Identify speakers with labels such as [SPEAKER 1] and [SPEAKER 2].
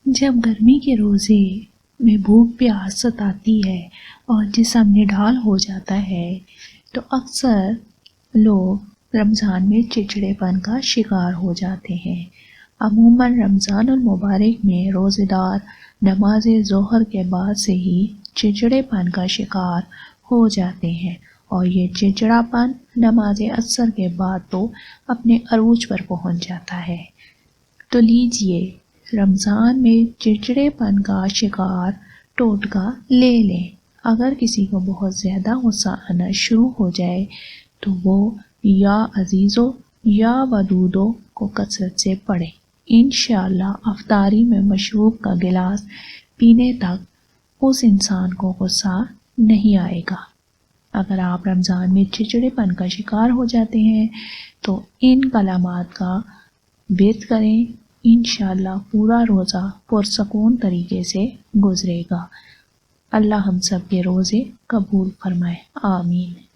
[SPEAKER 1] جب گرمی کے روزے میں بھوک پیاس ستاتی ہے اور جسم نڈھال ہو جاتا ہے تو اکثر لوگ رمضان میں چڑچڑے پن کا شکار ہو جاتے ہیں۔ عموماً رمضان المبارک میں روزے دار نماز ظہر کے بعد سے ہی چڑچڑے پن کا شکار ہو جاتے ہیں اور یہ چڑچڑا پن نماز عصر کے بعد تو اپنے عروج پر پہنچ جاتا ہے۔ تو لیجئے رمضان میں چڑچڑے پن کا شکار ٹوٹکا لے لیں۔ اگر کسی کو بہت زیادہ غصہ آنا شروع ہو جائے تو وہ یا عزیزو یا ودودو کو کثرت سے پڑھے۔ انشاءاللہ افطاری میں مشروب کا گلاس پینے تک اس انسان کو غصہ نہیں آئے گا۔ اگر آپ رمضان میں چڑچڑے پن کا شکار ہو جاتے ہیں تو ان کلمات کا ورد کریں، انشاءاللہ پورا روزہ پرسکون طریقے سے گزرے گا۔ اللہ ہم سب کے روزے قبول فرمائے، آمین۔